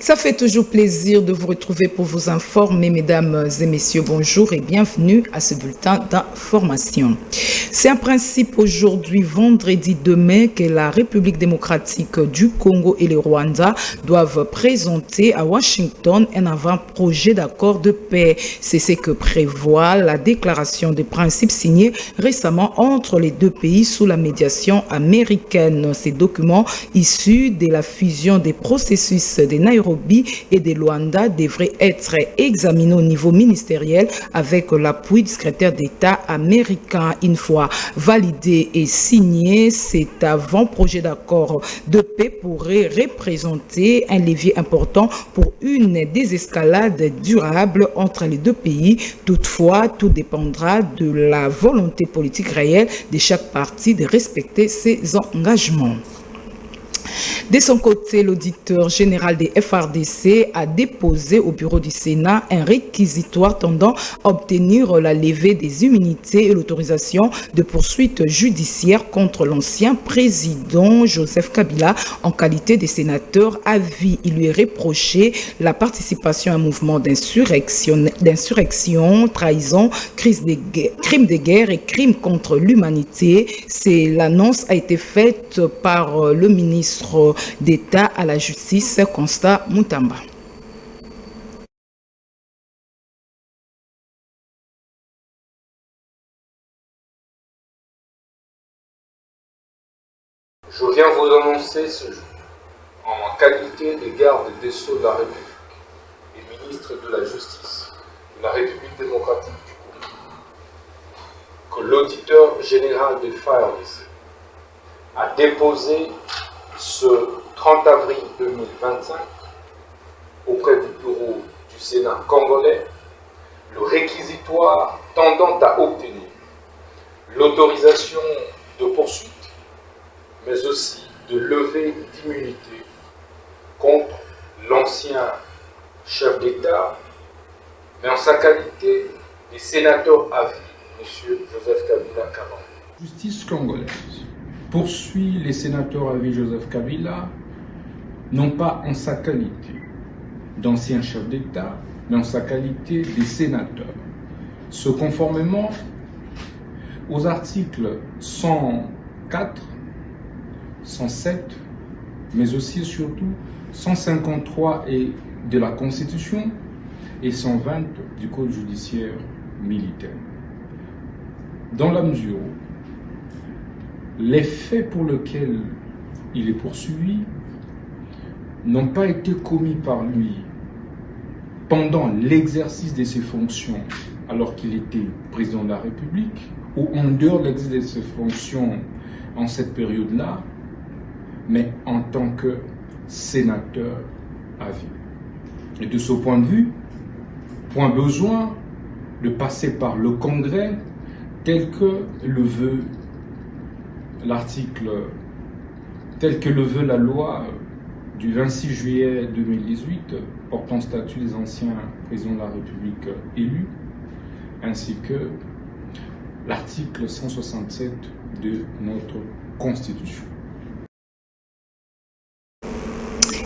Ça fait toujours plaisir de vous retrouver pour vous informer, mesdames et messieurs. Bonjour et bienvenue à ce bulletin d'information. C'est un principe aujourd'hui, vendredi 2 mai, que la République démocratique du Congo et le Rwanda doivent présenter à Washington un avant-projet d'accord de paix. C'est ce que prévoit la déclaration de principe signée récemment entre les deux pays sous la médiation américaine. Ces documents issus de la fusion des processus de Nairobi et de Luanda devraient être examinés au niveau ministériel avec l'appui du secrétaire d'État américain. Une fois validé et signé, cet avant-projet d'accord de paix pourrait représenter un levier important pour une désescalade durable entre les deux pays. Toutefois, tout dépendra de la volonté politique réelle de chaque partie de respecter ses engagements. De son côté, l'auditeur général des FRDC a déposé au bureau du Sénat un réquisitoire tendant à obtenir la levée des immunités et l'autorisation de poursuites judiciaires contre l'ancien président Joseph Kabila en qualité de sénateur à vie. Il lui est reproché la participation à un mouvement d'insurrection, trahison, crimes de guerre et crimes contre l'humanité. L'annonce a été faite par le ministre d'État à la justice, Constant Mutamba. Je viens vous annoncer ce jour, en qualité de garde des Sceaux de la République et ministre de la Justice de la République démocratique du Congo, que l'auditeur général des FARDC a déposé ce 30 avril 2025 auprès du bureau du Sénat congolais le réquisitoire tendant à obtenir l'autorisation de poursuite, mais aussi de levée d'immunité contre l'ancien chef d'État, mais en sa qualité de sénateur à vie, M. Joseph Kabila Kabange. Justice congolaise poursuit les sénateurs à vie Joseph Kabila, non pas en sa qualité d'ancien chef d'État, mais en sa qualité de sénateur. Ce conformément aux articles 104, 107, mais aussi et surtout 153 de la Constitution et 120 du Code judiciaire militaire. Dans la mesure où les faits pour lesquels il est poursuivi n'ont pas été commis par lui pendant l'exercice de ses fonctions alors qu'il était président de la République ou en dehors de l'exercice de ses fonctions en cette période-là, mais en tant que sénateur à vie. Et de ce point de vue, point besoin de passer par le Congrès tel que le veut l'article, tel que le veut la loi du 26 juillet 2018 portant statut des anciens présidents de la République élus, ainsi que l'article 167 de notre Constitution.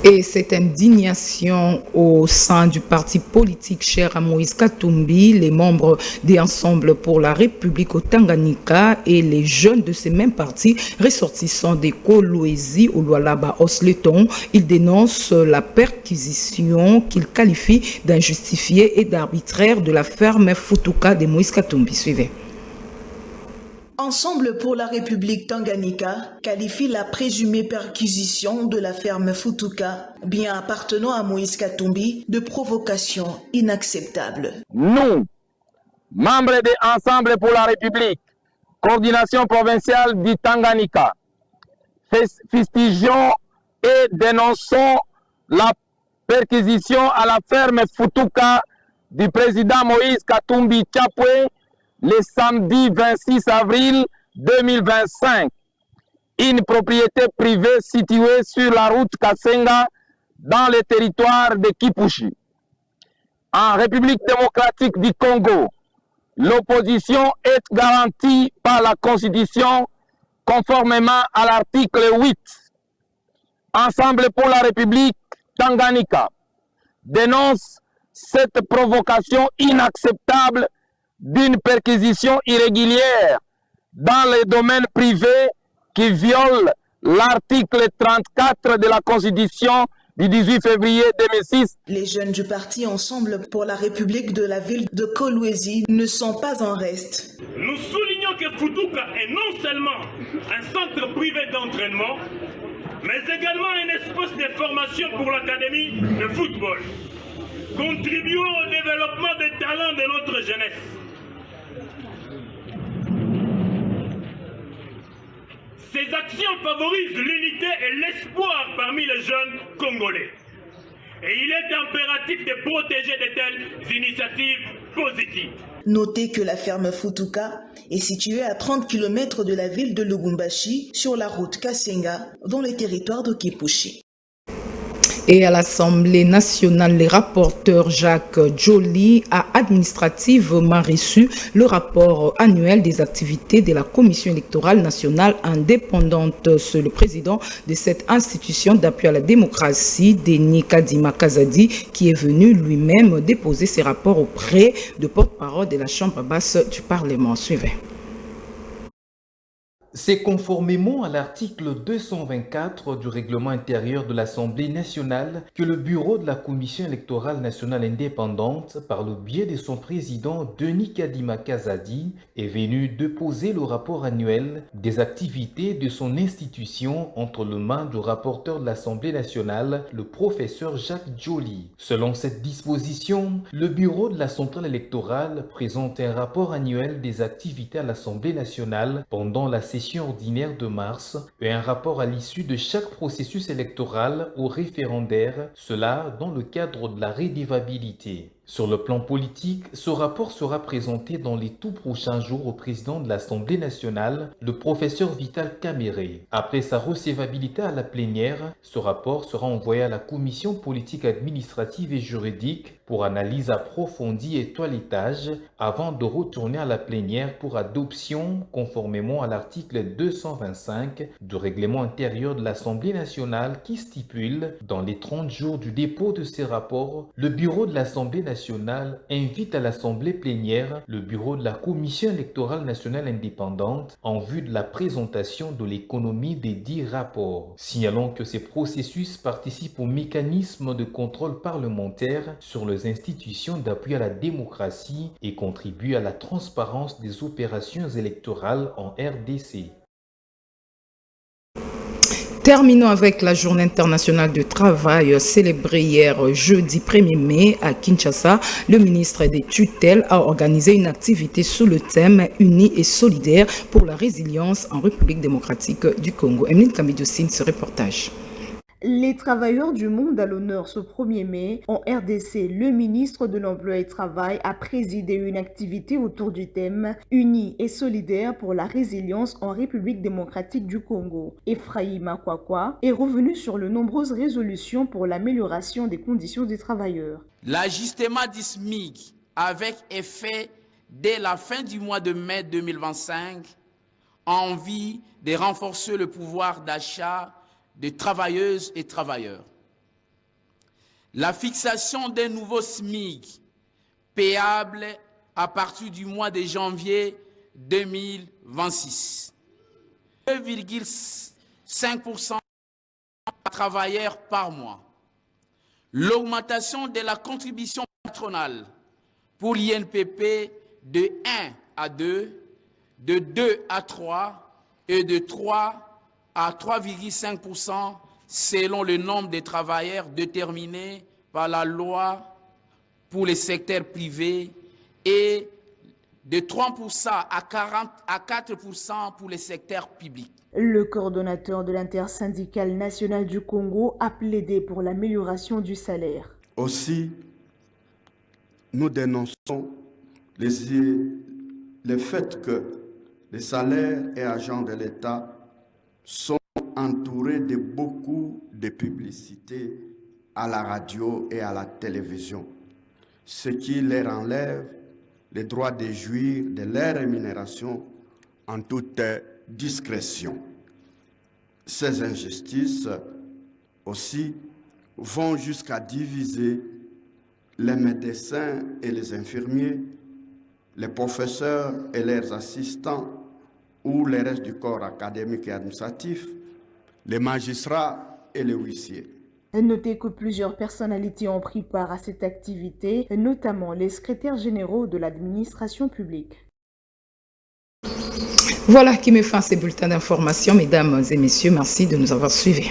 Et cette indignation au sein du parti politique cher à Moïse Katumbi, les membres des Ensemble pour la République au Tanganyika et les jeunes de ces mêmes partis ressortissants des Kolwezi au Lualaba Osleton, ils dénoncent la perquisition qu'ils qualifient d'injustifiée et d'arbitraire de la ferme Futuka de Moïse Katumbi. Suivez. Ensemble pour la République Tanganyika qualifie la présumée perquisition de la ferme Futuka, bien appartenant à Moïse Katumbi, de provocation inacceptable. Nous, membres de Ensemble pour la République, coordination provinciale du Tanganyika, fustigeons et dénonçons la perquisition à la ferme Futuka du président Moïse Katumbi Chapwe le samedi 26 avril 2025, une propriété privée située sur la route Kasenga dans le territoire de Kipushi. En République démocratique du Congo, l'opposition est garantie par la Constitution conformément à l'article 8. Ensemble pour la République Tanganyika dénonce cette provocation inacceptable d'une perquisition irrégulière dans les domaines privés qui viole l'article 34 de la Constitution du 18 février 2006. Les jeunes du parti Ensemble pour la République de la ville de Kolwezi ne sont pas en reste. Nous soulignons que Futuka est non seulement un centre privé d'entraînement, mais également un espace de formation pour l'académie de football, contribuant au développement des talents de notre jeunesse. Ces actions favorisent l'unité et l'espoir parmi les jeunes Congolais. Et il est impératif de protéger de telles initiatives positives. Notez que la ferme Futuka est située à 30 km de la ville de Lubumbashi, sur la route Kasenga, dans le territoire de Kipushi. Et à l'Assemblée nationale, les rapporteurs Jacques Joly a administrativement reçu le rapport annuel des activités de la Commission électorale nationale indépendante. C'est le président de cette institution d'appui à la démocratie, Denis Kadima Kazadi, qui est venu lui-même déposer ses rapports auprès de porte-parole de la Chambre basse du Parlement. Suivez. C'est conformément à l'article 224 du règlement intérieur de l'Assemblée nationale que le bureau de la Commission électorale nationale indépendante, par le biais de son président Denis Kadima Kazadi, est venu déposer le rapport annuel des activités de son institution entre les mains du rapporteur de l'Assemblée nationale, le professeur Jacques Joly. Selon cette disposition, le bureau de la centrale électorale présente un rapport annuel des activités à l'Assemblée nationale pendant la session ordinaire de mars et un rapport à l'issue de chaque processus électoral ou référendaire, cela dans le cadre de la redevabilité. Sur le plan politique, ce rapport sera présenté dans les tout prochains jours au président de l'Assemblée nationale, le professeur Vital Kamere. Après sa recevabilité à la plénière, ce rapport sera envoyé à la Commission politique administrative et juridique pour analyse approfondie et toilettage avant de retourner à la plénière pour adoption conformément à l'article 225 du règlement intérieur de l'Assemblée nationale qui stipule, dans les 30 jours du dépôt de ces rapports, le bureau de l'Assemblée nationale invite à l'Assemblée plénière le bureau de la Commission électorale nationale indépendante en vue de la présentation de l'économie des dits rapports. Signalons que ces processus participent au mécanisme de contrôle parlementaire sur les institutions d'appui à la démocratie et contribuent à la transparence des opérations électorales en RDC. Terminons avec la Journée internationale du travail célébrée hier jeudi 1er mai à Kinshasa. Le ministre des tutelles a organisé une activité sous le thème « Unis et solidaires pour la résilience en République démocratique du Congo ». Emeline Kamidjoussine, ce reportage. Les travailleurs du monde à l'honneur ce 1er mai. En RDC, le ministre de l'Emploi et du Travail a présidé une activité autour du thème « Unis et solidaires pour la résilience en République démocratique du Congo ». Ephraïm Akwakwa est revenu sur les nombreuses résolutions pour l'amélioration des conditions des travailleurs. L'ajustement du SMIC avec effet dès la fin du mois de mai 2025 a envie de renforcer le pouvoir d'achat des travailleuses et travailleurs. La fixation d'un nouveau SMIC payable à partir du mois de janvier 2026. 2,5% travailleurs par mois. L'augmentation de la contribution patronale pour l'INPP de 1 à 2, de 2 à 3 et de 3 à 3,5% selon le nombre de travailleurs déterminés par la loi pour les secteurs privés et de 3% à 4% pour les secteurs publics. Le coordonnateur de l'intersyndicale nationale du Congo a plaidé pour l'amélioration du salaire. Aussi, nous dénonçons le fait que les salaires et agents de l'État sont entourés de beaucoup de publicités à la radio et à la télévision, ce qui leur enlève le droit de jouir de leur rémunération en toute discrétion. Ces injustices aussi vont jusqu'à diviser les médecins et les infirmiers, les professeurs et leurs assistants ou le reste du corps académique et administratif, les magistrats et les huissiers. Notez que plusieurs personnalités ont pris part à cette activité, notamment les secrétaires généraux de l'administration publique. Voilà qui met fin à ces bulletins d'information. Mesdames et messieurs, merci de nous avoir suivis.